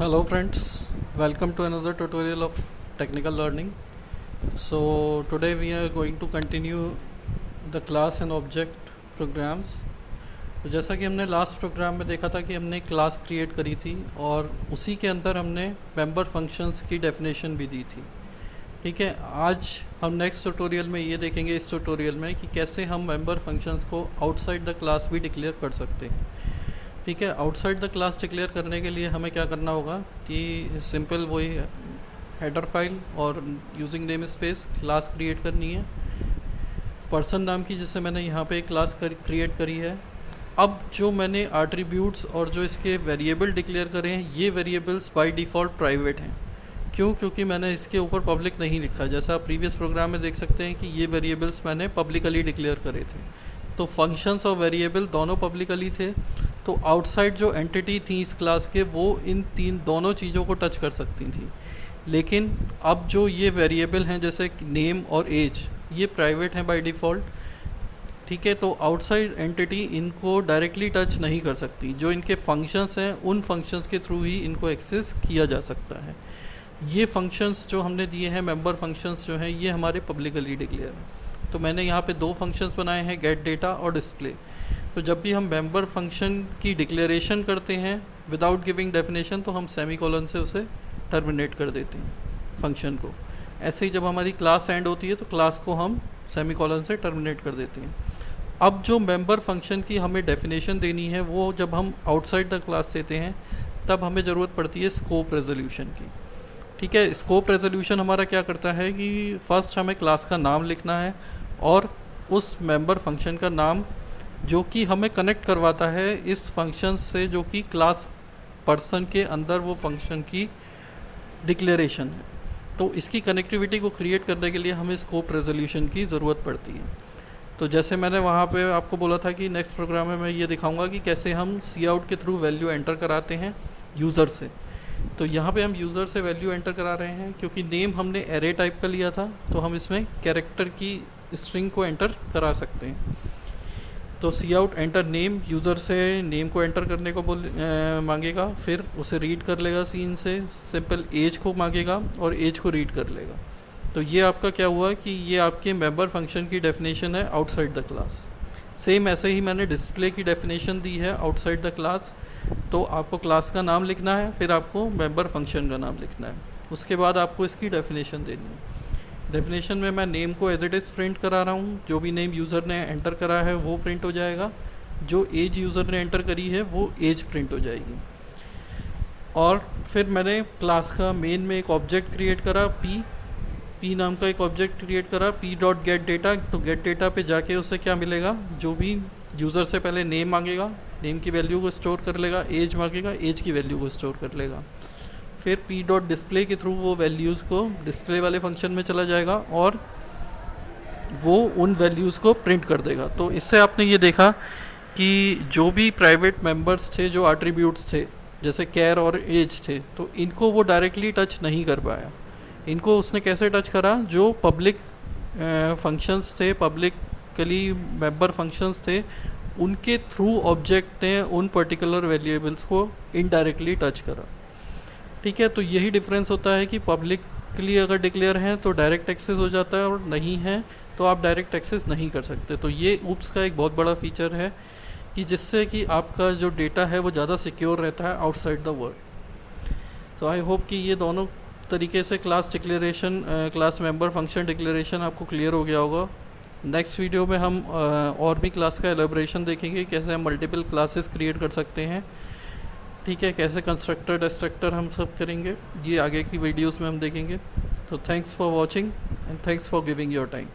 Hello friends, welcome to another tutorial of technical learning. So today we are going to continue the class and object programs. तो जैसा कि हमने last programme में देखा था कि हमने क्लास क्रिएट करी थी और उसी के अंदर हमने मेंबर फंक्शंस की डेफिनेशन भी दी थी। ठीक है, आज हम नेक्स्ट ट्यूटोरियल में ये देखेंगे इस ट्यूटोरियल में कि कैसे हम मेंबर फंक्शंस को आउटसाइड द क्लास भी डिक्लेयर कर सकते हैं। ठीक है, आउटसाइड द क्लास डिक्लेयर करने के लिए हमें क्या करना होगा कि सिंपल वही हेडर फाइल और using name space class create करनी है पर्सन नाम की, जिससे मैंने यहाँ पे एक क्लास क्रिएट करी है। अब जो मैंने एट्रीब्यूट्स और जो इसके वेरिएबल डिक्लेयर करे हैं, ये वेरिएबल्स बाय डिफ़ॉल्ट प्राइवेट हैं। क्यों? क्योंकि मैंने इसके ऊपर पब्लिक नहीं लिखा। जैसा आप प्रीवियस प्रोग्राम में देख सकते हैं कि ये वेरिएबल्स मैंने पब्लिकली डिक्लेयर करे थे। तो फंक्शंस और वेरिएबल दोनों पब्लिकली थे, तो आउटसाइड जो एंटिटी थी इस क्लास के वो इन दोनों चीज़ों को टच कर सकती थी। लेकिन अब जो ये वेरिएबल हैं जैसे नेम और एज, ये प्राइवेट हैं बाय डिफ़ॉल्ट। ठीक है, तो आउटसाइड एंटिटी इनको डायरेक्टली टच नहीं कर सकती। जो इनके फंक्शंस हैं उन फंक्शंस के थ्रू ही इनको एक्सेस किया जा सकता है। ये फंक्शंस जो हमने दिए हैं, मेंबर फंक्शंस जो हैं, ये हमारे पब्लिकली डिक्लेयर हैं। तो मैंने यहाँ पे दो फंक्शंस बनाए हैं, गेट डेटा और डिस्प्ले। तो जब भी हम मेंबर फंक्शन की डिक्लेरेशन करते हैं विदाउट गिविंग डेफिनेशन, तो हम सेमीकोलन से उसे टर्मिनेट कर देते हैं फंक्शन को। ऐसे ही जब हमारी क्लास एंड होती है तो क्लास को हम सेमीकोलन से टर्मिनेट कर देते हैं। अब जो मेंबर फंक्शन की हमें डेफिनेशन देनी है, वो जब हम आउटसाइड द क्लास देते हैं तब हमें ज़रूरत पड़ती है स्कोप रेजोल्यूशन की। ठीक है, स्कोप रेजोल्यूशन हमारा क्या करता है कि फर्स्ट हमें क्लास का नाम लिखना है और उस मेंबर फंक्शन का नाम जो कि हमें कनेक्ट करवाता है इस फंक्शन से, जो कि क्लास पर्सन के अंदर वो फंक्शन की डिक्लेरेशन है। तो इसकी कनेक्टिविटी को क्रिएट करने के लिए हमें स्कोप रेजोल्यूशन की ज़रूरत पड़ती है। तो जैसे मैंने वहाँ पे आपको बोला था कि नेक्स्ट प्रोग्राम में मैं ये दिखाऊंगा कि कैसे हम सी आउट के थ्रू वैल्यू एंटर कराते हैं यूज़र से। तो यहाँ पे हम यूज़र से वैल्यू एंटर करा रहे हैं क्योंकि नेम हमने एरे टाइप का लिया था, तो हम इसमें कैरेक्टर की स्ट्रिंग को एंटर करा सकते हैं। तो सी आउट एंटर नेम, यूज़र से नेम को एंटर करने को मांगेगा, फिर उसे रीड कर लेगा सीन से, सिंपल एज को मांगेगा और एज को रीड कर लेगा। तो ये आपका क्या हुआ कि ये आपके मेंबर फंक्शन की डेफिनेशन है आउटसाइड द क्लास। सेम ऐसे ही मैंने डिस्प्ले की डेफिनेशन दी है आउटसाइड द क्लास। तो आपको क्लास का नाम लिखना है, फिर आपको मेंबर फंक्शन का नाम लिखना है, उसके बाद आपको इसकी डेफिनेशन देनी है। डेफिनेशन में मैं नेम को एज इट इज़ प्रिंट करा रहा हूँ। जो भी नेम यूज़र ने एंटर करा है वो प्रिंट हो जाएगा, जो एज यूज़र ने एंटर करी है वो एज प्रिंट हो जाएगी। और फिर मैंने क्लास का मेन में एक ऑब्जेक्ट क्रिएट करा, पी नाम का एक ऑब्जेक्ट क्रिएट करा, पी डॉट गेट डेटा। तो गेट डेटा पे जाके उसे क्या मिलेगा, जो भी यूज़र से पहले नेम मांगेगा, नेम की वैल्यू को स्टोर कर लेगा, एज मांगेगा, एज की वैल्यू को स्टोर कर लेगा। फिर पी डॉट डिस्प्ले के थ्रू वो वैल्यूज़ को डिस्प्ले वाले फंक्शन में चला जाएगा और वो उन वैल्यूज़ को प्रिंट कर देगा। तो इससे आपने ये देखा कि जो भी प्राइवेट मेंबर्स थे, जो एट्रीब्यूट्स थे जैसे केयर और एज थे, तो इनको वो डायरेक्टली टच नहीं कर पाया। इनको उसने कैसे टच करा, जो पब्लिक फंक्शंस थे, पब्लिकली मेंबर फंक्शंस थे, उनके थ्रू ऑब्जेक्ट ने उन पर्टिकुलर वेरिएबल्स को इनडायरेक्टली टच करा। ठीक है, तो यही डिफरेंस होता है कि पब्लिकली अगर डिक्लेयर हैं तो डायरेक्ट एक्सेस हो जाता है और नहीं है तो आप डायरेक्ट एक्सेस नहीं कर सकते। तो ये ऊप्स का एक बहुत बड़ा फीचर है कि जिससे कि आपका जो डेटा है वो ज़्यादा सिक्योर रहता है आउटसाइड द वर्ल्ड। तो आई होप कि ये दोनों तरीके से class declaration, class member function declaration आपको क्लियर हो गया होगा। नेक्स्ट वीडियो में हम और भी क्लास का एलेबोरेशन देखेंगे, कैसे हम मल्टीपल क्लासेस क्रिएट कर सकते हैं। ठीक है, कैसे कंस्ट्रक्टर डिस्ट्रक्टर हम सब करेंगे, ये आगे की वीडियोस में हम देखेंगे। तो thanks for watching and thanks for giving your time.